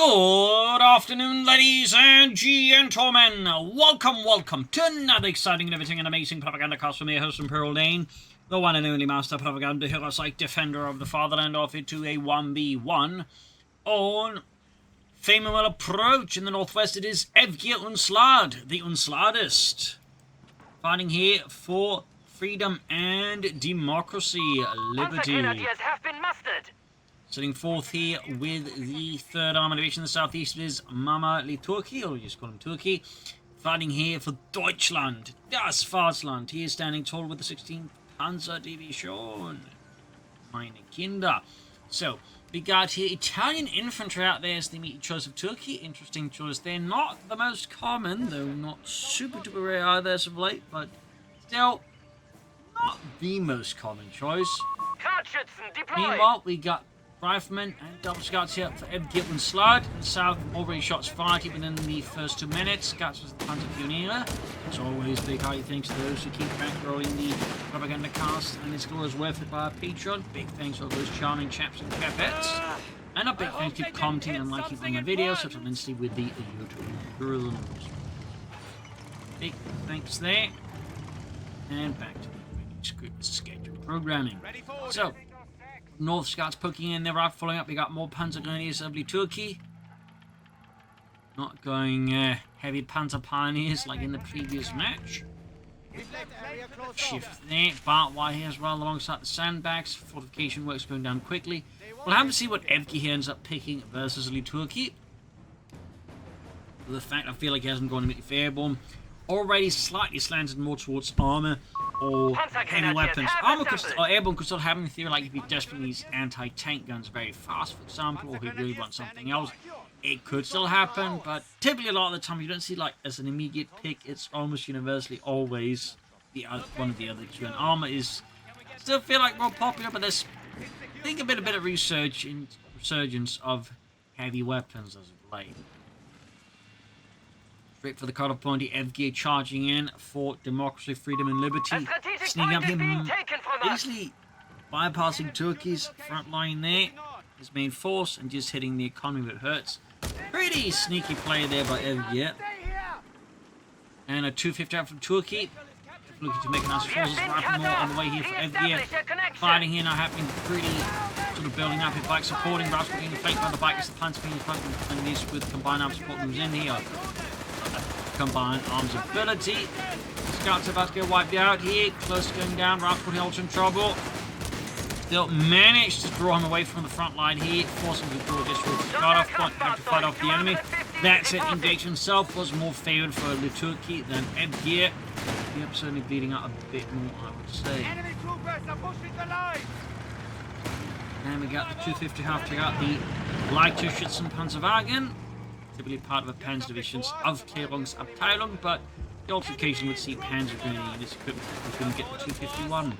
Good afternoon, ladies and gentlemen. Welcome to another exciting and everything and amazing Propagandacast from your host Imperial Dane, the one and only master propaganda hero-like defender of the fatherland, off it to a 1v1 on Faymonville approach. In the northwest, it is Evgir Unslaad, the Unslaadist, fighting here for freedom and democracy, liberty. Grenadiers have been mustered. Sitting fourth here with the 3rd Armoured Division in the southeast is Mama Turchi, or we just call him Turkey, fighting here for Deutschland, das Vaterland. He is standing tall with the 16th Panzer Division. Meine Kinder. So, we got here Italian infantry out there as the immediate choice of Turkey. Interesting choice. They're not the most common, though not super duper rare either as of late, but still not the most common choice. Meanwhile, we got Riflemen and double scouts here for Evgir Unslaad. In the south, already shots fired within the first 2 minutes. Scouts with the Panzer Pioneer. As always, big high thanks to those who keep bankrolling the Propagandacast, and this glory is worth it by our Patreon. Big thanks to all those charming chaps and capettes. And a big thanks to keep commenting and liking on my videos, so immensely with the YouTube algorithms. Big thanks there. And back to the scheduled programming. So, North Scouts poking in their rifle, following up. We got more Panzer Grenadiers, lovely Turkey. Not going heavy Panzer Pioneers like in the previous match. Shift there. Barbed wire here as well alongside the sandbags. Fortification works going down quickly. We'll have to see what Evgir here ends up picking versus Turkey. The fact I feel like he hasn't gone immediately airborne. Already slightly slanted more towards armor or heavy weapons. Armor or airborne could still happen in theory, like if he desperately needs anti-tank guns very fast, for example, or he really wants something else. It could still happen, but typically a lot of the time you don't see like as an immediate pick. It's almost universally always the one of the other two. And armor is still feel like more popular, but there's I think a bit of resurgence of heavy weapons as of late. Straight for the cut-off point, Evgir charging in for democracy, freedom, and liberty. Sneaking up him, easily bypassing Turkey's front line there. His main force, and just hitting the economy that hurts. Pretty sneaky play there by Evgir. And a 250 out from Turkey. Looking to make a nice forces right more on the way here for Evgir. Fighting here now happening pretty sort of building up. His bike supporting, Rascal being flanked by the bike as the Panzer being front and these with combined arms support moves in here. Combined arms ability. Scouts about to get wiped out here. Close to going down. Rascal also in trouble. They'll manage to draw him away from the front line here, forcing him to draw this route. Start off point, have to fight off the enemy. That's it. Engage himself was more favoured for Turkey than Evgir. The episode certainly bleeding out a bit more, I would say. And we got the 250 half to out the lighter Schützenpanzerwagen. Typically part of a Panzerdivision's Aufklärungsabteilung, but the altercation would see Panzer Grenadier units equipment we couldn't get the 251.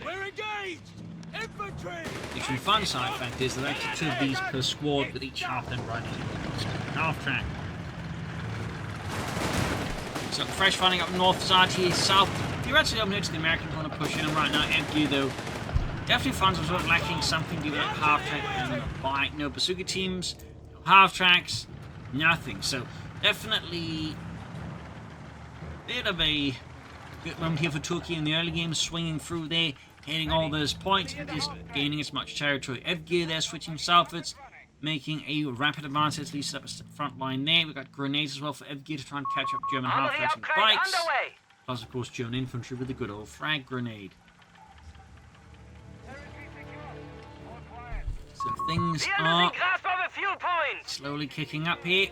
The actually fun side fact is there are actually 2 of these per squad, with each half then riding half track. So fresh fighting up north side here, south. You're actually up near to the Americans want to push in, and right now Evgir though definitely finds himself lacking something to do with half track and a bike. No bazooka teams, no half tracks. Nothing. So definitely a bit of a good moment here for Turkey in the early game, swinging through there, hitting all those points and just gaining as much territory. Evgir there switching southwards, making a rapid advance, at least up a front line there. We've got grenades as well for Evgir to try and catch up German half tracks and bikes. Plus of course German infantry with the good old frag grenade. So things are slowly kicking up here.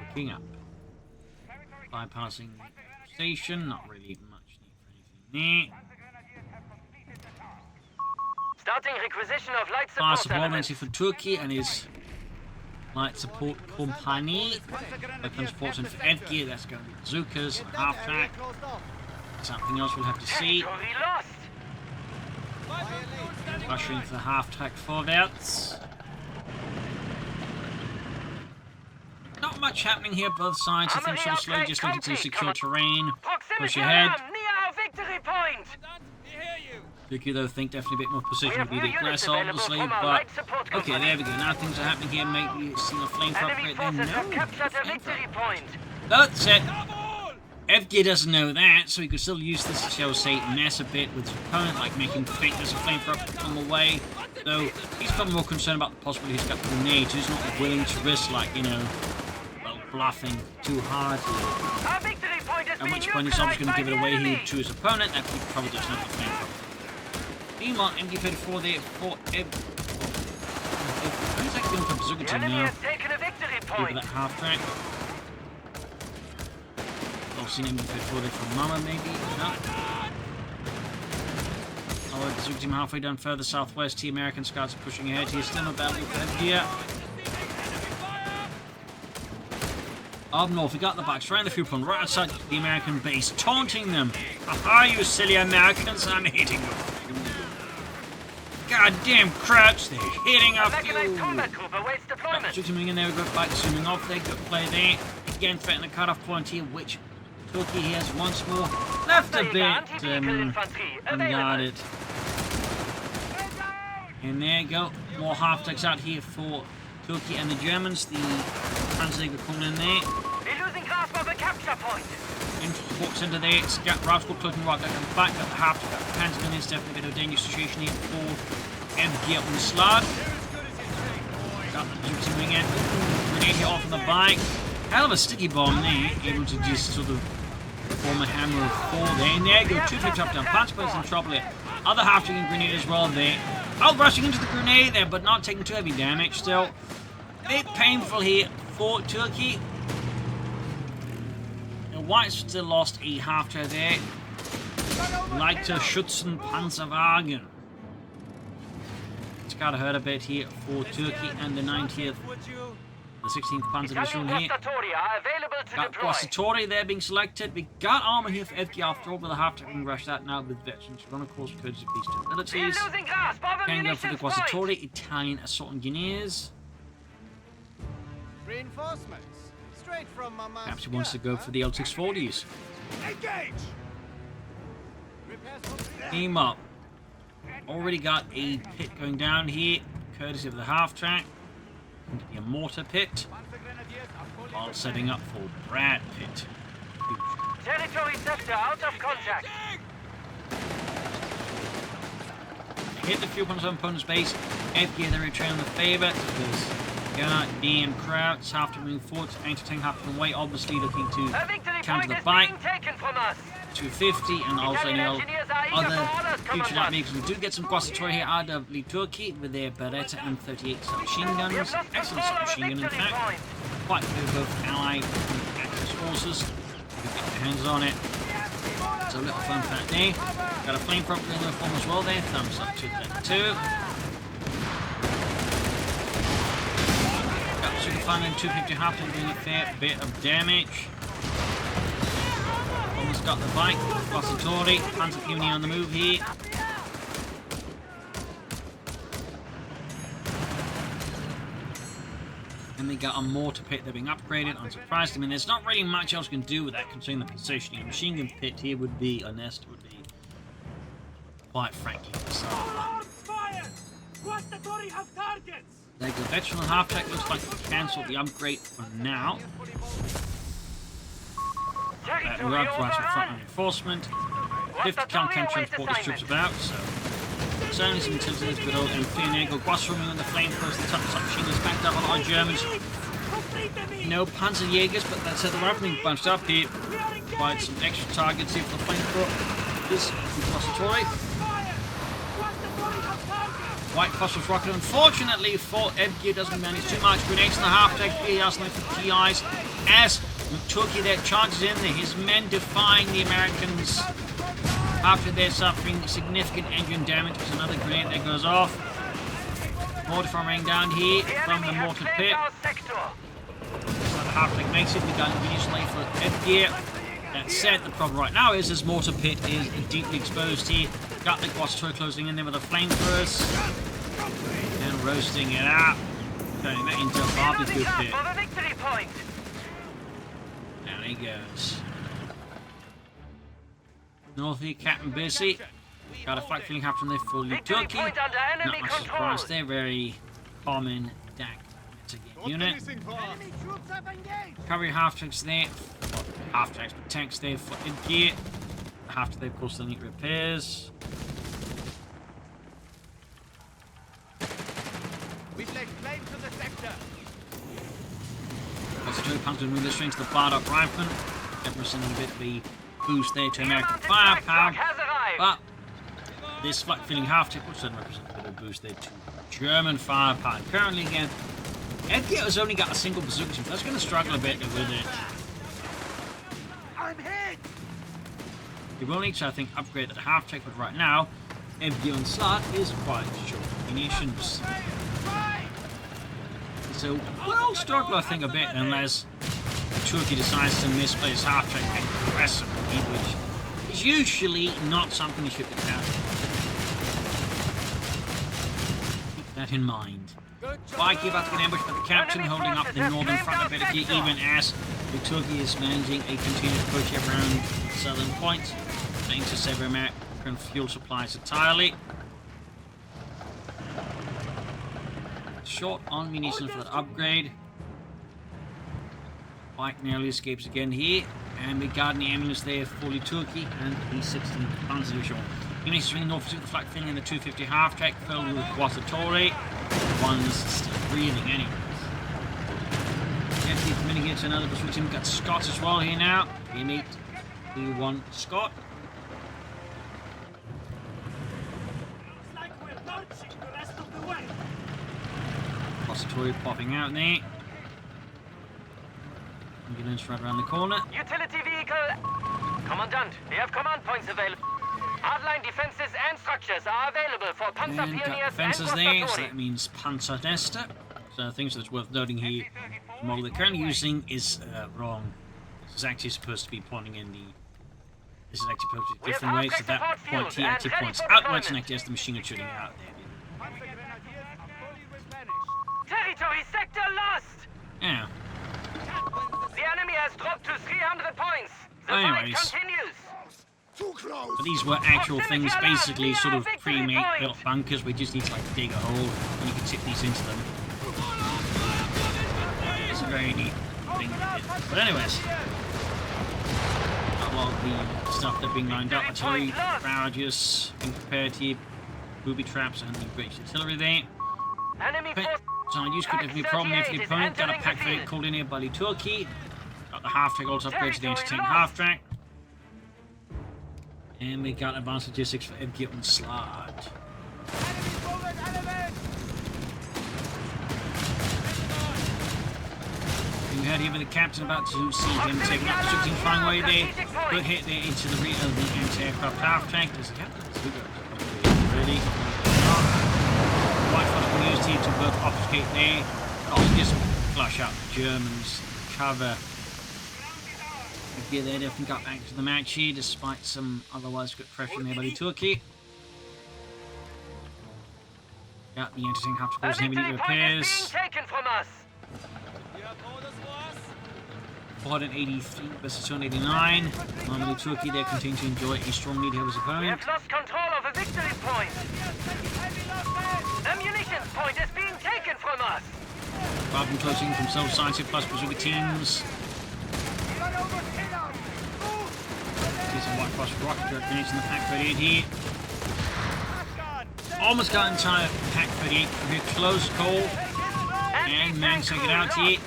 Kicking up. Bypassing the station. Not really much need for anything there. Starting requisition of light Fast support support for Turkey and his light support company. Weapons portion for Evgir. That's going to be bazookas and half track. Something else we'll have to see. Rushing for half-track fallouts. Not much happening here, both sides. I think sort of slowly just looking to secure terrain. Push ahead. Turkey, though, think definitely a bit more precision would be the units aggressor, available obviously, from our but... light support Okay, company. there we go. Now things are happening here. Maybe see a flamethrower Enemy upgrade there. forces No, have captured a flamethrower. victory point. That's it. Evgir doesn't know that, so he could still use this to, shall say, mess a bit with his opponent, like make him think there's a flamethrower on the way. Though, he's probably more concerned about the possibility he's got grenades. He's not willing to risk, like, you know, well, bluffing too hard. Our victory point has At been which point he's obviously going to give it away enemy. here to his opponent. That probably doesn't have the flamethrower. Meanwhile, MG34 there for He's actually going for Bazooka The team enemy now. has taken a victory Go for point. that half track. I've seen MG34 there from Mama, maybe. No. Oh, the Bazooka team halfway down further southwest. The American scouts are pushing ahead. He's still not battle for Evgir. Up north, we got the backs right in the fuel pond, right outside the American base, taunting them. Aha, you silly Americans, I'm hitting you. Goddamn Krauts, they're hitting up Mechanized you. combat group awaits deployment. Zooming in there, we got back, zooming off there, good play there. Again, threatening the cutoff point here, which Turkey has once more left a bit Infantry unguarded. And there you go, more half-decks out here for Turkey and the Germans. The Panzer coming in there. We're losing grasp of the capture point. Walks into there, Rascal closing right back, got the half to Panzer in. It's definitely a bit of a dangerous situation here for Evgir Unslaad. Got the Duke's wing in, grenade hit off on the bike. Hell of a sticky bomb there, able to just sort of form a hammer of 4 there. And there you go, 2 trips up down. Panzer plays in trouble here. Other half taking grenade as well there. Oh, rushing into the grenade there, but not taking too heavy damage still. A bit painful here for Turkey. The Whites still lost a half-track there. Leichter Schützen Panzerwagen. It's got to hurt a bit here for Turkey and the 90th, the 16th Panzer Division here. Got Guasatori there being selected. We got armor here for Evgir after all, with a half-track being rushed out now with veterans. Run, of course, courtesy of these two abilities. Can go for the Guasatori, Italian Assault Engineers. Reinforcements. Straight from my master. Perhaps he wants to go for the L640s. Engage! Aim up. Already got a pit going down here, courtesy of the half-track. Going to be a mortar pit. While setting up for Brad pit. Huge. Territory sector out of contact. Hit the fuel pumps on opponent's base. Evgir, they return the favour because goddamn Krauts have to move forward. Anti-tank have to away, obviously looking to A victory counter point the is bike. being taken from us. 250, and also Italian know engineers are eager other for orders, future Commandant. vehicles. We do get some Guasatori here out of Turkey with their Beretta M38 submachine We have guns. lost Excellent control of a submachine gun, in victory fact. point. Quite good with both Allied and Axis forces. You get your hands on it. So a little fun fact there. Got a flamethrower in the form as well there. Thumbs up to that too. Got super fun and 250 half to doing a fair bit of damage. Almost got the bike. Guasatori, Panzer Puny on the move here. And they got a mortar pit, they're being upgraded, unsurprised. I mean, there's not really much else you can do with that considering the positioning. A machine gun pit here would be, a nest would be, quite frankly, bizarre. There you go, veteran half-track looks like we cancelled the upgrade for now. We're up to actual front reinforcement. 50 count can transport his troops about, so certainly some utilities with old M3 and there go Guasatori on the flamethrowers, the top submachine is backed up a lot of Germans. No Panzerjägers, but that said, the rifling bunched up here. Provide some extra targets here for the flamethrower. This is Guasatori. White phosphorus rocket, unfortunately for Evgir, doesn't manage too much. Grenades in the half-deck, he has no for TIs. As Turkey there charges in there, his men defying the Americans after they're suffering significant engine damage. There's another grenade that goes off. Mortar firing down here from the mortar pit. So the half-deck makes it. We got initially for Evgir. That said, the problem right now is this mortar pit is deeply exposed here. Got the Guasatori closing in there with the flamethrowers. And roasting it up. Turning that into a barbecue pit. Down he goes. North here, Captain Busy. Got a flak feeling happening there for Turkey. Point under enemy Not much control. surprise. They're very common DAK unit. Enemy troops have engaged. Cavalry half-tracks there. Well, half-tracks, but tanks there for Evgir. After they, of course, they'll need repairs. We lay claim to the sector. Also, Joe Panther move the strings to the barred up rifleman. Representing a bit of a boost there to American firepower. Has arrived. But this flak feeling half-track will certainly represent a bit of a boost there to German firepower. Currently, again, Evgir has only got a single bazooka, so that's going to struggle a bit with it. I'm hit. You will need to, I think, upgrade that half-track, but right now, Evgir Unslaad is quite short of munitions. So we'll struggle, I think, a bit unless Turkey decides to misplay his half-track aggressively, which is usually not something you should be carrying. Keep that in mind. Viking about to get ambushed by the captain, holding up the northern front a bit here, even as the Turkey is managing a continued push around the southern point, trying to save American fuel supplies entirely. Short on munitions for that upgrade. Bike narrowly escapes again here, and we got the ambulance there for the Turkey and the 16th Panzer Division. Units swinging north to the flak filling in the 250 half-track, filled with Watertore. One's still breathing anyways. Empty coming here to another pursuit team. Got Scott as well here now. We need the one Scott. Watertore popping out there. Ambulance right around the corner. Utility vehicle. Commandant, we have command points available. Hardline defenses and structures are available for Panzer And got Pioneers defenses and there, so Propagandacaster. that means Panzercaster. So I think that's worth noting here. The model they're currently using is wrong. This is actually supposed to be pointing in the... This is actually supposed to be a different way, so that point here actually points outwards and actually has the machine gun shooting out there. Panzer Grenadiers are fully replenished. Territory sector lost. Yeah. The enemy has dropped to 300 points. The fight Anyways. continues. Too close. But these were actual things, basically sort of pre-made built bunkers. We just need to like dig a hole and you can tip these into them. It's a very neat thing. But anyways, a lot of the stuff that being lined up, artillery barrages being prepared here, booby traps and the British artillery there. Enemy force. So I used could be a problem if the opponent got a pack for it called in here by the Turkey. Got the half-track also upgrade to the anti-tank half-track. And we got advanced logistics for Evgir Unslaad. Enemy forward element. We heard here with the captain about to see him taking up the 16 flying away there. Good hit there into the rear of the anti-aircraft half-track. There's the captain. Ready. White fire used here to both obfuscate there. Also just flush out the Germans. Cover. Evgir there definitely got back to the match here despite some otherwise good pressure there by the Turkey. Got the anti-tank half to A cause heavy victory point is repairs. being taken from us. 483 versus 289. Normally Turkey there continue to enjoy a strong lead over his We opponent. have lost control of a victory point. The munitions point is being taken from us. Rather closing from self-sides plus bazooka teams. See some white cross rocket grenades in the Pack 38 here. Almost got entire Pack 38 from here. Close call. And managed to get out here.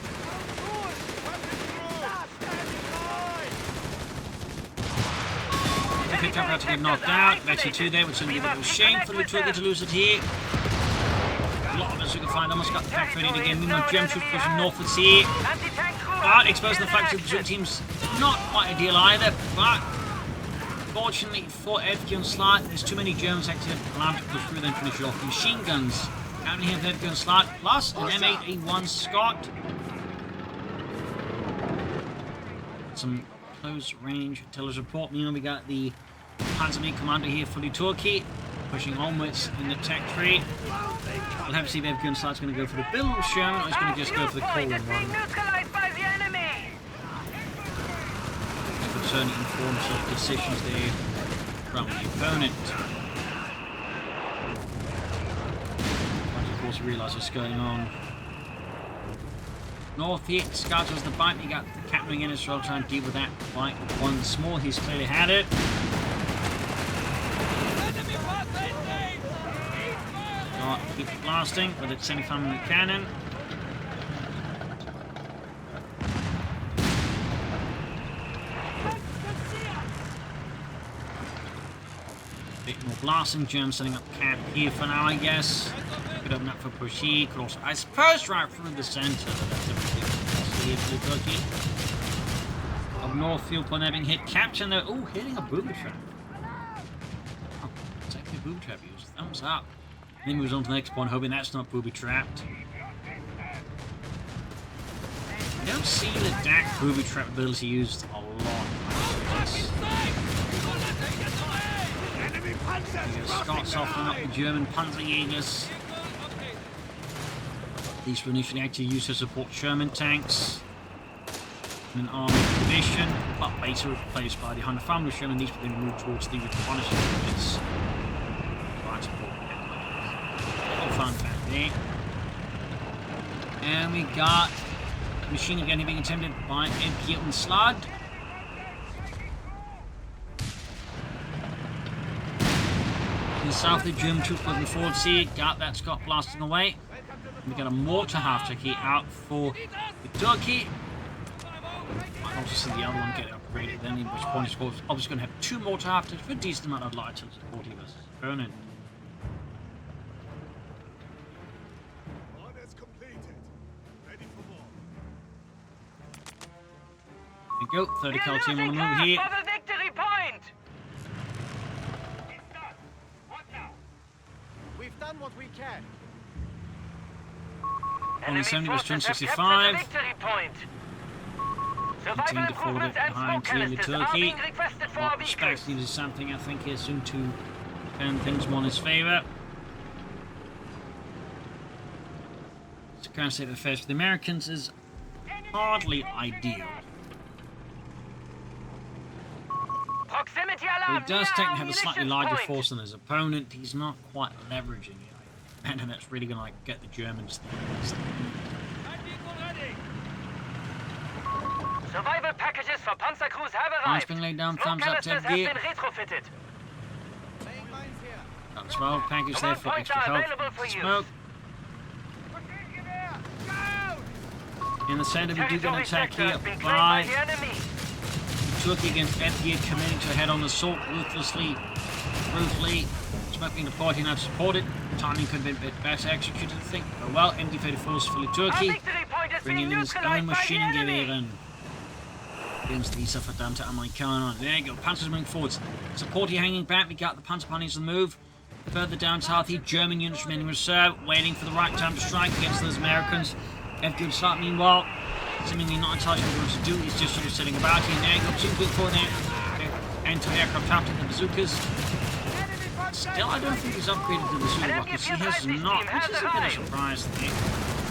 They picked up how to get knocked out. Actually two there, which would be a bit of a shame for the Turkey to lose it here. A lot of us who can find almost got the Pack 38 again. Meanwhile, German troops pushing northwards here. Anti-tank crew. But exposing the flag to the bazooka teams, not quite ideal either, but fortunately for Evgir Unslaad, there's too many Germans actually allowed to push through them and finish it off. Machine guns out here with Evgir Unslaad, plus an M8A1 Scott. Some close range artillery support. Meanwhile, we got the Panzer commander here for the Turkey, pushing onwards in the tech tree. We'll have to see if Evgir Unslaad's going to go for the Bill Sherman or he's going to just go for the point Coleman is being one. neutralized by the enemy. Could certainly inform some decisions there from the opponent. course, realise what's going on. North here, Scouts has the bite. You got the captain in as well, trying to deal with that bite once more. He's clearly had it. Keep it blasting with its semi-family cannon. Bit more blasting. Germans setting up camp here for now, I guess. Could open up for push here. Could also, I suppose, right through the centre. That's everything for the Turkey. Up north, field point having hit. Capture though. Oh, hitting a booby trap. Oh, exactly a booby trap used. Thumbs up. Then moves on to the next point, hoping that's not booby trapped. I don't see the DAK booby trap ability used a lot. Scott softening up the German Panzerjägers. These were initially actually used to support Sherman tanks in an armored division, but later replaced by the 100 family Sherman. These were then moved towards the reconnaissance units. Fun fact there. And we got machine gun being attempted by Evgir Unslaad. In the south, the German troops looking forward to see it. Got that Scott blasting away. And we got a mortar half turkey out for the Turkey. Might also see the other one get upgraded then, in which point it's obviously going to have 2 mortar half turkeys for a decent amount of light to support versus Vernon. There we go, 30 cal team on the move here. For the victory point. We've done what we can. Only 70 was 265. Continue to forward it behind clearly Turkey. Specs needed something, I think, here soon to turn things more in his favour. The current state of affairs for the Americans is hardly ideal. He does technically have a slightly larger force than his opponent. He's not quite leveraging it. And that's really going to get the Germans. Survival packages for Panzer crews have arrived. Nice being laid down, thumbs up to Evgir. Got a survival package there for extra help. Smoke. In the center, we do get an attack here by Turkey against Evgir, committing to a head-on assault ruthlessly, brutally. Smoking the party now supported. Timing could have been a bit better executed, I think. But well, MD-34 fully Turkey, bringing in his own machine gun even. Against the Verdammte Amerikaner. There you go, Panzers moving forwards. Supporty hanging back, we got the Panzer Ponies on the move. Further down south, the German units remaining reserve, waiting for the right time to strike against those Americans. Evgir Unslaad, meanwhile, seemingly not entirely sure what he wants to do. He's just sort of sitting about here. There you go, 2 good for there. Anti-aircraft tapped the bazookas. Still, I don't think he's upgraded to the bazooka rockets. He has not, which is a bit of a surprise thing.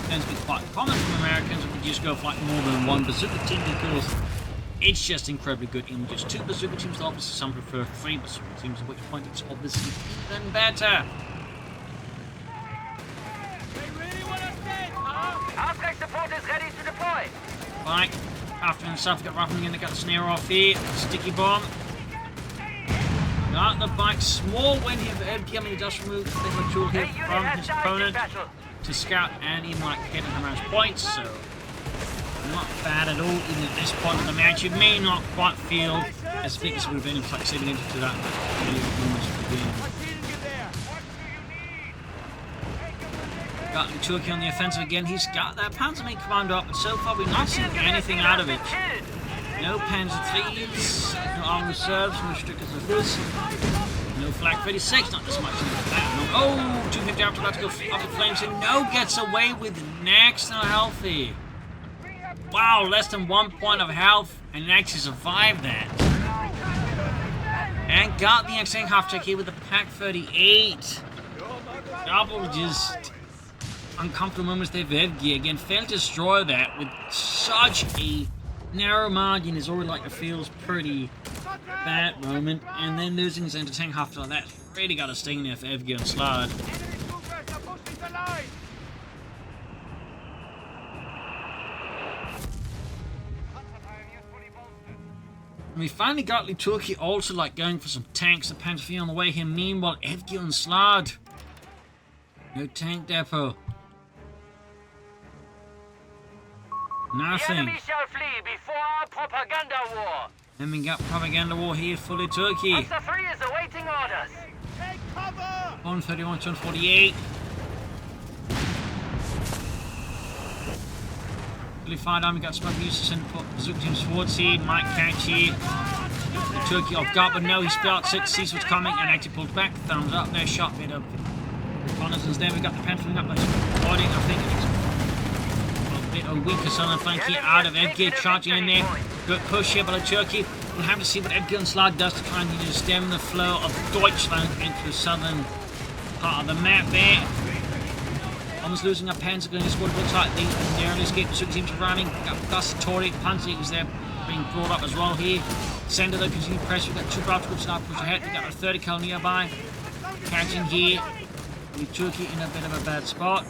Tends to be quite common from Americans if we just go for like more than 1 bazooka team, because it's just incredibly good in just 2 bazooka teams. Obviously, some prefer 3 bazooka teams, at which point it's obviously even better. Outbreak support is ready to deploy. Right, after the south, got roughing in, they got the snare off here. Sticky bomb. Got the bike, small win here for Evgir. I mean, he does remove the tool here from his opponent to scout and even like hitting him around points, so not bad at all. Even at this point of the match, you may not quite feel as big as it would have been if like saving into that moments of the game. Got the Turkey on the offensive again. He's got that Panzer commando up, but so far we've not seen anything out of it. No Panzer IIIs, no armed reserves, no Strickers of this. No Flak 36, not as much as that. No, oh, 250 after about to go up in flames, and no gets away with next to healthy. Wow, less than 1 point of health, and actually survived that. And got the Escalating half check here with the Pak 38. Double just uncomfortable moments there for Evgir. Again, failed to destroy that with such a narrow margin. Is already like it feels pretty bad moment, and then losing his anti-tank half like that really got a sting there for Evgir Unslaad. And we finally got Turchi also like going for some tanks. The Panzer on the way here. Meanwhile, Evgir and Unslaad. No tank depot. The Nothing. enemy shall flee before our propaganda war. Then we got propaganda war here for Turchi. Panzer 3 is awaiting orders. Take cover! 131 to 148. Fully fired on, we got some uses and put Zook teams towards here. Might catch here. Turchi off guard, but no, he spelled 6, sees what's coming, and actually pulled back. Thumbs up there, shot bit of reconnaissance there. We got the Panther up, but body, I think it's a bit of weaker southern flank here out of Evgir, charging in there. Good push here by Turchi. We'll have to see what Evgir and Unslaad does to try and stem the flow of Deutschland into the southern part of the map there. Almost losing our Panzer going to squad. Looks like the early escape Zook teams are running. Got Gustatory, Panzer is there being brought up as well here. Center though, continued pressure. We've got two Bravo groups now push ahead. We've got a 30 cal nearby. Catching here. With Turchi in a bit of a bad spot.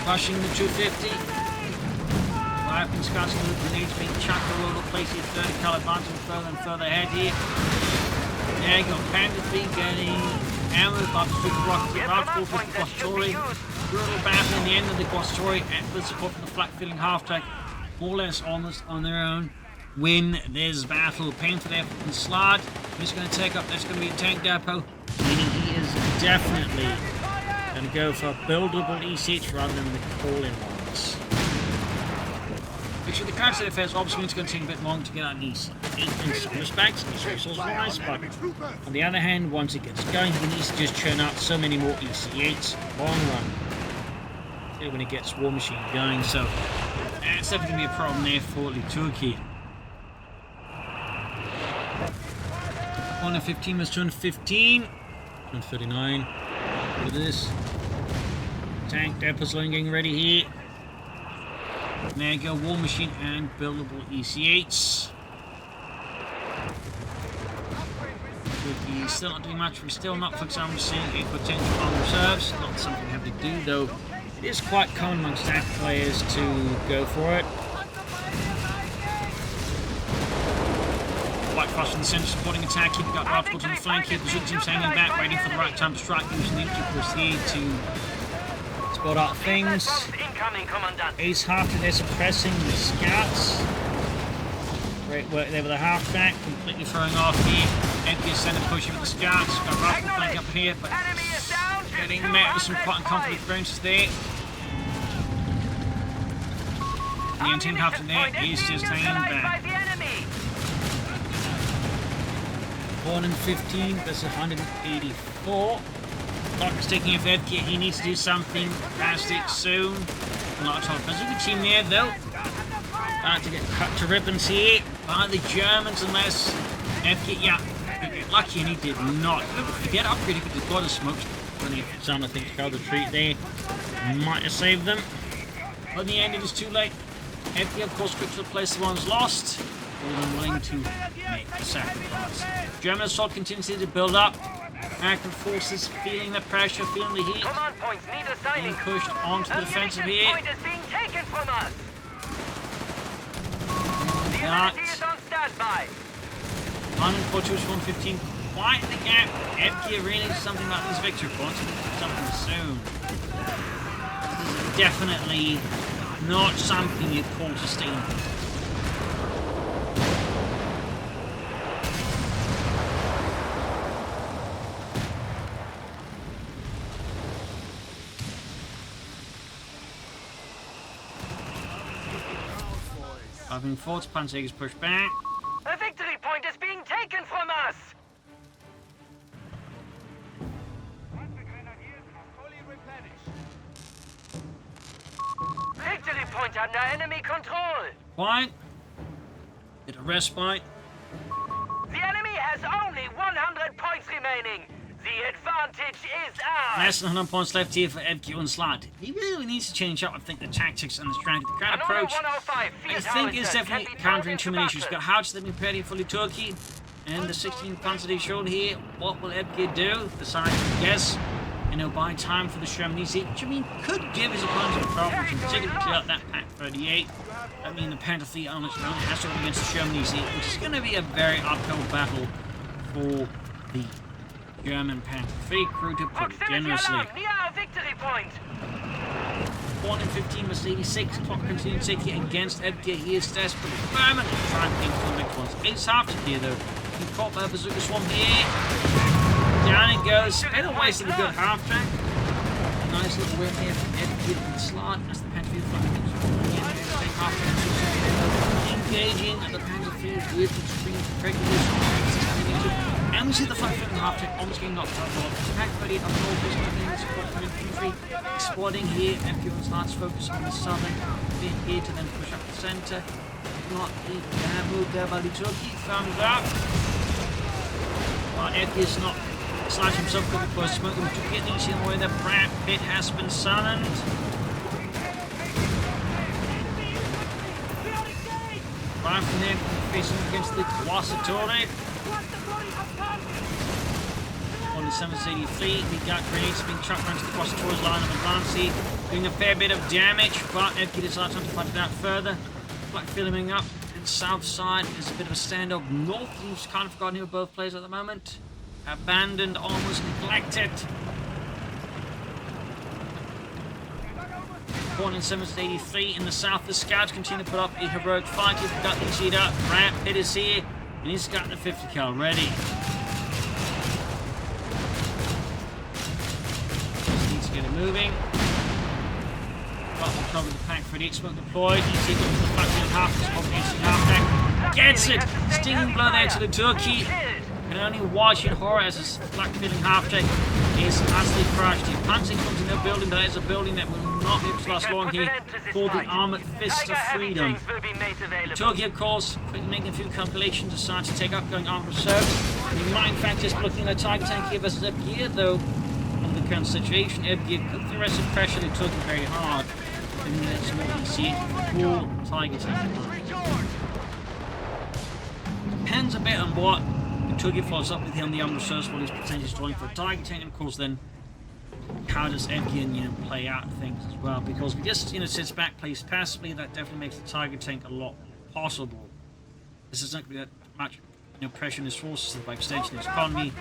Rushing the 250. Weapon scouts and grenades being chucked all over the place here. 30 cal advancing further and further ahead here. There you go. Panda 3 getting hammered by the super rocket. Bravo with the Guastory. Brutal battle in the end of the Guastory with support from the flak filling half track. More or less almost on their own. Win this battle. Painful there for Unslaad. He's going to take up. There's going to be a tank depot. Meaning he is definitely going to go for buildable E6 rather than the call-in ones. Actually, the current state of affairs obviously it's going to take a bit longer to get out in some respects. It's resource wise, but on the other hand, once it gets going, he needs to just churn out so many more EC8s long run. When it gets War Machine going, so that's definitely going to be a problem there for Turchi. 115 was 215, 239. Look at this. Tank depots getting ready here. Mega War Machine and buildable EC8s. Turkey's still not doing much. We're still not, for example, seeing a potential on reserves. Not something we have to do though. It is quite common amongst DAK players to go for it. Quite fast from the centre, supporting attack. Keep got obstacles on the flank here. The Zook team's hanging back, waiting for the right time to strike, using the infantry force here to spot out things. Ace half to there, suppressing the scouts. Great work there with the half track, completely throwing off here. Evgir center pushing with the scouts. Got Rifle flank up here, but getting met with some quite uncomfortable experiences there. The anti half in there is just hanging back. 115 versus 184. Clock is ticking with Evgir. He needs to do something drastic soon. A lot of talk. There's a good team there though. About to get cut to ribbons here by the Germans unless Evgir, yeah, get lucky and he did not. Get upgraded because the God of Smokes. Plenty of some, I think, to go the treat there. Might have saved them. But in the end, it is too late. Evgir, of course, quickly replaced the ones lost. All of them willing to make the sacrifice. German assault continues to build up. American forces feeling the pressure, feeling the heat. Command points need assigning. Being pushed onto the defensive here. Point is being taken from us. The Not. enemy is on standby. 142 to 115. Quite the gap. Evgir really needs something like this victory point. Something soon. This is definitely not something you call sustainable. Driving forwards, Panzer is pushed back. A victory point is being taken from us. Fully replenished. Victory point under enemy control. Quiet. Get a respite. The enemy has only 100 points remaining. The advantage is ours. Less than 100 points left here for Evgir and Unslaad. He really needs to change up, I think, the tactics and the strategy. The crowd approach, I think, is definitely countering too many issues. Got Houch that been preparing for Turchi, and the 16th Panzer Division here. What will Evgir do? Besides, yes, in buy time for the Germans, which I mean could give his opponents a problem, particularly to clear out that Pack 38. I mean, the Panther fleet on its own has to go against the Germans, which is going to be a very uphill battle for the German Panther fleet crew, to put it generously. Near our victory point. 1 in 15 was 86. Clock continued ticking against Evgir. He is desperate, permanently trying to gain contact once. It's half to here though. He caught by a bazooka swarm here. Down it goes. Bit of waste of a good half track. Nice little win here from Evgir and Unslaad as the Panther fleet engaging the Panther fleet with extreme prejudice. And we see the flank foot in the half track almost getting knocked out. The Pack 38 up north is coming in support from Infantry. Exploding here. Evgir and Unslaad's focus on the southern bit here to then push up the centre. Not the move there by the Turchi. Thumbs up. But Evgir's not sliding himself up because smoke him to get each in the way. The Brad pit has been summoned. Right from there, facing against the Quasitore. On the 783, we got grenades being chucked around to the Quasitore's line of advance, doing a fair bit of damage, but Evgir decides to fight it out further. Black filming up, and south side is a bit of a standoff. North, he's kind of forgotten who both players at the moment. Abandoned, almost neglected. 1 in 783 in the south. The scouts continue to put up a heroic fight. He's got the cheetah. Rat Pit is here, and he's got the 50 cal ready. Just needs to get it moving. Got the cover of the Pack 38 smoke deployed. Easy goes to the backfield half deck. Gets it! Stinging blow there to the Turchi. And only watching horror as his black filling half deck is utterly crushed. The Panzer comes in their building, but that is a building that will not be able to last long here, called the Armoured Fist of Freedom. The Turkey, of course, quickly making a few calculations, decides to take up going armed reserves. He might in fact just looking at a Tiger tank here versus Evgir, though, on the current situation, Evgir could theoretically pressure the Turkey very hard. And that's what we see full Tiger tank. Depends a bit on what the Turkey follows up with here on the armed reserves, while he's potentially destroying for a Tiger tank, and of course then how does Evgir play out things as well, because if he just sits back, plays passively, that definitely makes the Tiger tank a lot possible. This is not going to be that much pressure on his forces, by extension his economy,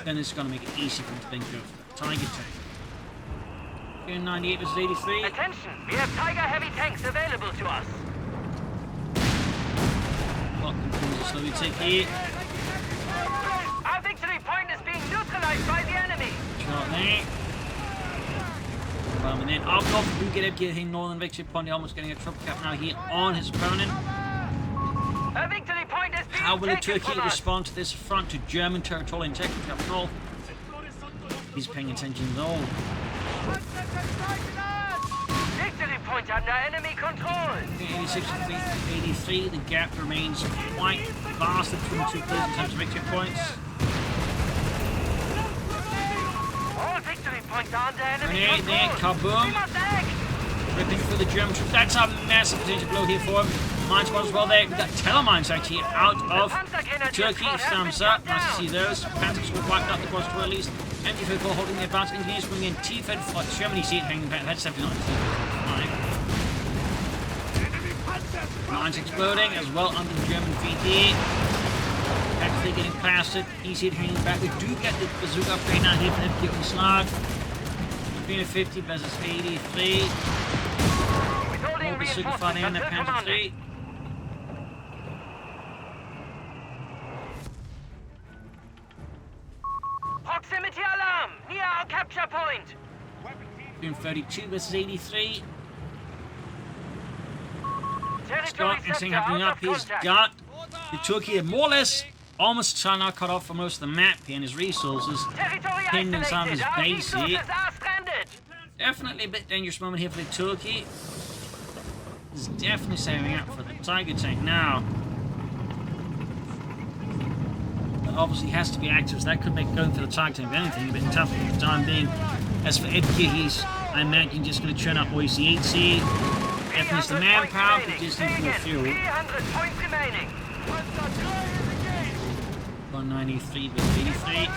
then it's going to make it easy for him to then go for the Tiger tank. Here in 98 versus 83. Attention, we have Tiger heavy tanks available to us. Clock continues to slowly tick here. Our victory point is being neutralized by the enemy. Shot there. And then up north, we get Evgir here, northern victory point, almost getting a triple cap now here on his opponent. A victory point is being How will the taken Turkey from us. respond to this affront to German territorial integrity up north? He's paying attention at all. Victory point under enemy control. 86 to 83, the gap remains quite vast between the two players in terms of victory points. All victory points are under enemy Grenade there, control. kaboom. We must act. Ripping through the German troops. That's a massive potential blow here for him. Mine spot as well there. We've got telemines actually out of Turkey. Thumbs up. Nice to see those. Panzers were wiped out the cross to at least. MG54 holding the advance. Engineers bringing in T-Fed for Germany. See it hanging back. That's definitely not T-Fed. Mines exploding as well under the German feet here. Actually getting past it. Easy hit hanging back. We do get the bazooka upgrade now here for Evgir Unslaad. 350 versus 83. More bazooka fire there in that Panther 3. Proximity alarm near our capture point. 32 versus 83. Territory Scott sector anything happening out up. of He's contact. got the Turkey more or less almost now cut off from most of the map here and his resources. Territory Pinned inside his isolated. Our base here. resources are stranded. Definitely a bit dangerous moment here for the Turkey. He's definitely saving up for the Tiger tank now. But obviously has to be active, so that could make going for the Tiger tank, if anything, a bit tough for the time being. As for Evgir, he's, I imagine, just going to churn up OEC-8C. Definitely is the manpower, but just needs more fuel. 300 points remaining. 193 versus 83.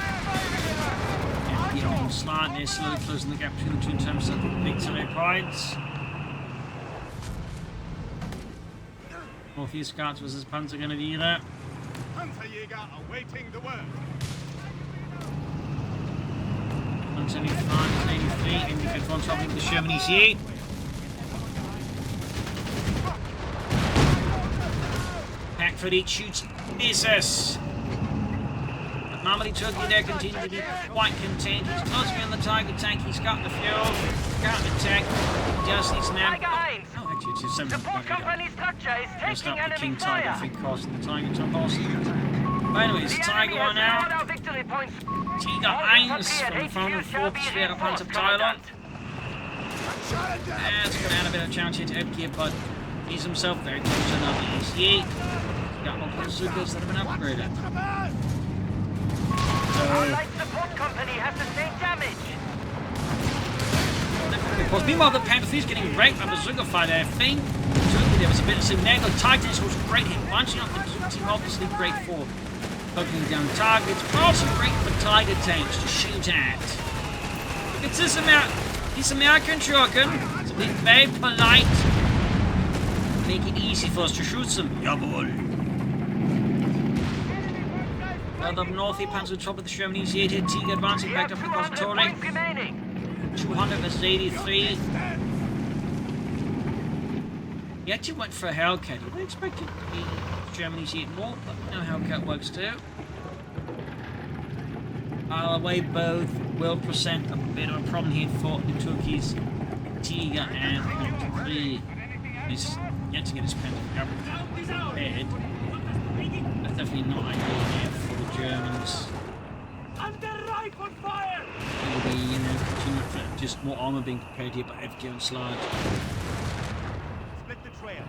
And the Unslaad. They're slowly closing the gap between the two in terms of victory points. Northeast Guards versus Panzergrenadiere. Panzerjäger awaiting the word. 175 and 83. Infantry front topping the Sherman ECA. Packford each shoots misses. But Mamadi Turkey there continues to be quite contained. He's closing in the Tiger tank. He's got the fuel. Got the tank. He just needs an amp. Oh, actually, it's his 7. Support company structure is Let's taking start the enemy King Tiger, I fire. think, crossing the Tiger top also. But anyways, The Tiger enemy one has out. secured our victory points. Tiger All 1 infantry at from the front of HQ shall be 4th Schwere reinforced, Panzerabteilung. Commandant. Let's go down a bit of challenge here to Evgir, but he's himself very close to another ECA. He's got multiple bazookas that have been upgraded. Our light support company has sustained damage. Because meanwhile the Panther 3 is getting wrecked by bazooka fire there. I think Turkey there was a bit of Simnego. Titans was a great hit. Bunching up the bazooka team, obviously great for poking down targets, but also great for Tiger tanks to shoot at. Look at this American trucking. It's being very polite. Make it easy for us to shoot some. Jawohl. Further up north, the Panzer top of the Sherman ECA. Tiger advancing back up across the 200 Torre. points remaining. 200 versus 83. He actually went for a Hellcat. He would expect it to be Germany's yet more, but no Hellcat works too. Either way, both will present a bit of a problem here for the Turkeys. Tiger and Infantry. He's yet to get his pen prepared. That's definitely not ideal here for the Germans. It'll be, just more armour being prepared here by Evgir and Unslaad. Split the trail.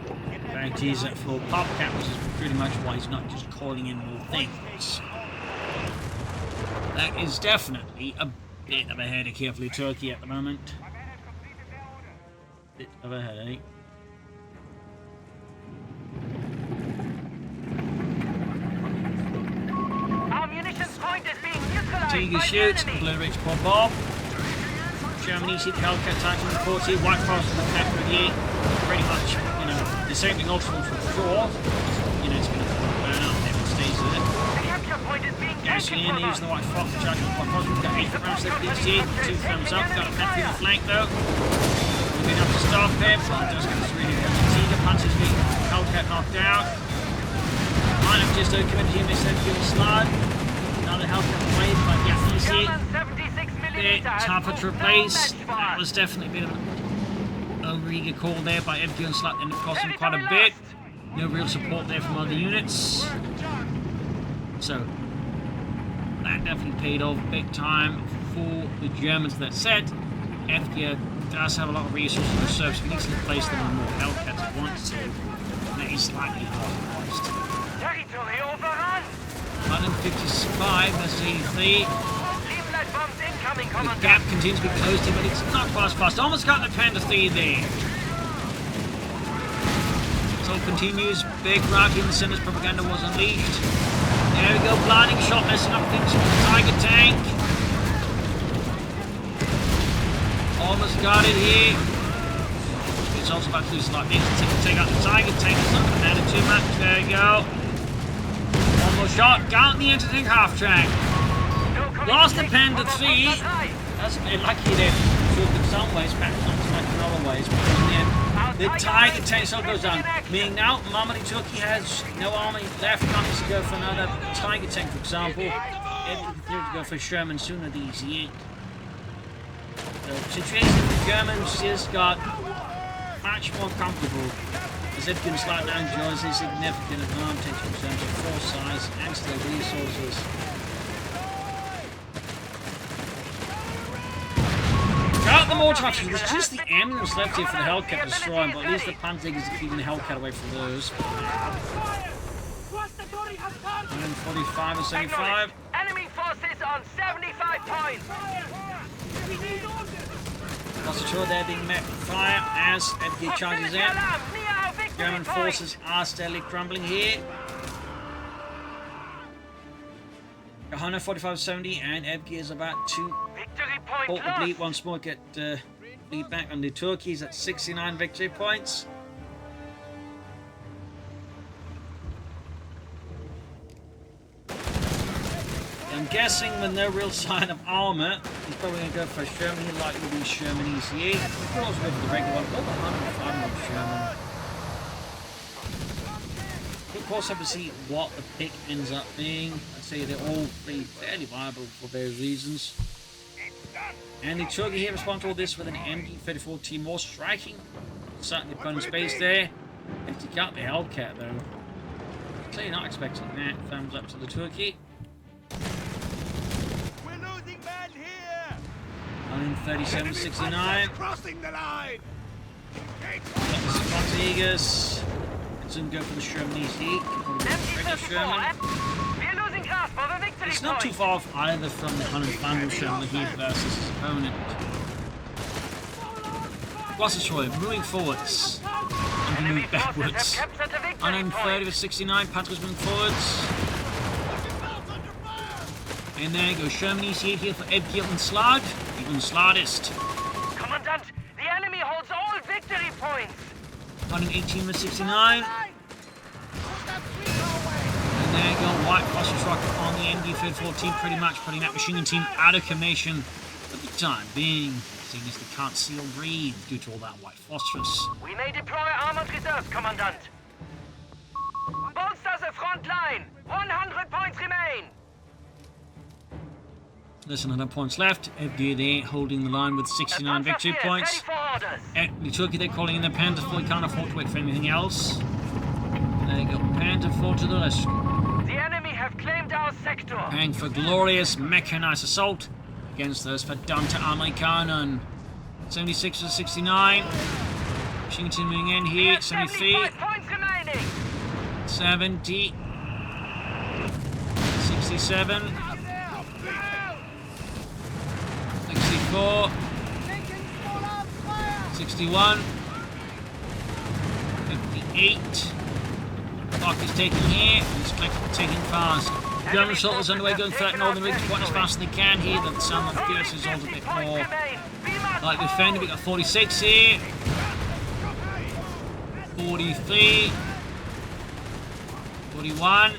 Fact is that for Propagandacast, which is pretty much why he's not just calling in more things. That is definitely a bit of a headache here for Turkey at the moment. Bit of a headache. Our munitions point is being neutralized Tiger by shoots, the enemy. obliterates Pop Bob. Germany see the Hellcat Titan in the 40, White Cross in the Pack Brigade. Pretty much, disabling obstacles for sure. It's going to burn up if it stays with it. The capture point is being Gassing taken in, from using us. the White Fox, charging the White Fox. We've got 8 rounds left for the 2 thumbs up. Got a Panther in the flank though. Moving up to stop him, but just going to really get the Tiger punches being Hellcat knocked out. Might have just committed him, they said, given Slide. Another Hellcat wave, but yeah, easy. German 76mm Bit has tougher to moved replace. down That match was definitely a bit of an over-eager call there by Evgir and Unslaad, and it cost him Ready quite to a be bit. lost. No real support there from other units. So, that definitely paid off big time for the Germans. That said, Evgir does have a lot of resources in reserve, so he needs to replace them with more Hellcats at once. And that is slightly hard priced. Territory overrun. 155 versus 83. Leaflet bombs incoming, The Commandant. gap continues to be closed here, but it's not quite as fast. Almost got the Panther 3 there. So it continues. Big rocket in the center's propaganda was unleashed. There we go, blinding shot, messing up things with the Tiger tank. Almost got it here. It's also about to do slightly to take out the Tiger tank. It's not going to matter too much. There you go. One more shot. Got the anti-tank half track. Lost the Panther 3. That's a bit lucky there. In some ways, perhaps not so much in other ways. But in the end, the Tiger tank still goes down. Meaning now, Mamadi Turkey has no army left. Comes to go for another Tiger tank, for example. Everything to go for Sherman sooner the easy. The situation for the Germans just got much more comfortable. As Evgir and Unslaad now enjoys a significant advantage in terms of force size and still resources. Got the mortar options. There's just the ambulance left here for the Hellcat to destroy him, but at least the Panzers are keeping the Hellcat away from those. 145 and 75. Enemy forces on 75 points. Concentrate there being met with fire as Evgir charges in. German forces are steadily crumbling here. 145-70 and Evgir is about to Port the bleed once more, get bleed back on the Turkeys at 69 victory points. I'm guessing with no real sign of armor, he's probably going to go for a Sherman. He likely will be Sherman ECE. He could also go for the regular one. Oh, 105 Sherman. We'll of course have to see what the pick ends up being. I'd say they're all three fairly viable for various reasons. And the Turkey here responds to all this with an MG-34 Timor striking. Sat the opponent's base there. If he got the Hellcat though. Clearly not expecting that. Thumbs up to the Turkey. We're losing men here. 137.69. Crossing the line. Spontaneous. Soon go for the Sherman EC. We're losing grasp of a victory It's not too far off either from the Faymonville Sherman here versus his opponent. Lost destroyer, moving forwards. And he moved backwards. 130 with 69, Patrick's moving forwards. And there goes Sherman EC here for Evgir Unslaad. The Unslaadist. Commandant, the enemy holds all victory points. 118 with 69. And there you go, White Phosphorus Rocket on the MD-34 pretty much putting that machine gun team out of commission for the time being, seeing as they can't see or breathe due to all that white phosphorus. We may deploy armored reserves, Commandant. Bolster the front line. 100 points remain. There's 100 points left. Evgir there holding the line with 69 victory points. The Turkey they're calling in the Panther 4. Can't afford to wait for anything else. There you go, Panther 4 to the rescue. The enemy have claimed our sector. Paying for glorious mechanized assault against those Verdamte Amerikanen. 76 to 69. Machine team moving in here. 73. 70. 67. 64. 61. 58. Clock is taking here. It's taking fast. German assault is underway, going for that northern ridge quite as fast as they can here. The sound of Fierce is also a bit more like defending. We got 46 here. 43. 41.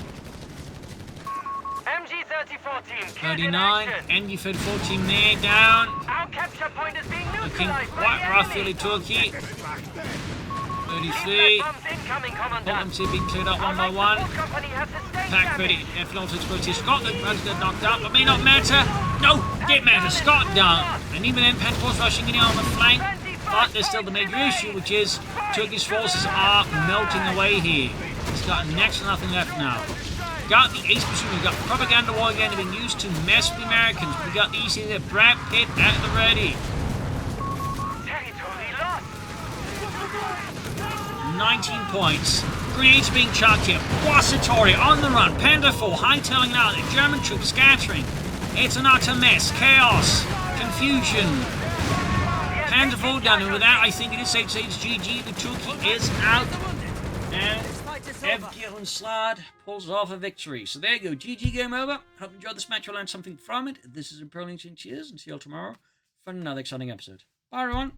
MG-34 team. 39. MG-34 team there, down. Our capture point is being Looking neutralized quite rough, really, Turkey. 33. Bottom two being cleared up one by one. Pack ready. F-Lord exploitation. Scotland runs get knocked out, but may not matter. No, didn't matter. Scott down. And even then, Pentaforce rushing in on the flank. But there's still the major issue, which is Turkey's forces are melting away here. It's got next to nothing left now. Got the Ace Machine, we got Propaganda War again, being used to mess with the Americans. We got the EC there, Brad Pitt at the ready. Territory lost. 19 points. Grenades being chucked here. Wassatori on the run. Panda 4 hightailing out. The German troops scattering. It's an utter mess. Chaos. Confusion. Panda 4 done. And with that, I think it is safe to say it's GG. The Turkey is out. And Evgir Unslaad pulls off a victory. So there you go. GG, game over. Hope you enjoyed this match. You'll learn something from it. This is Imperial Cheers, and see you all tomorrow for another exciting episode. Bye, everyone.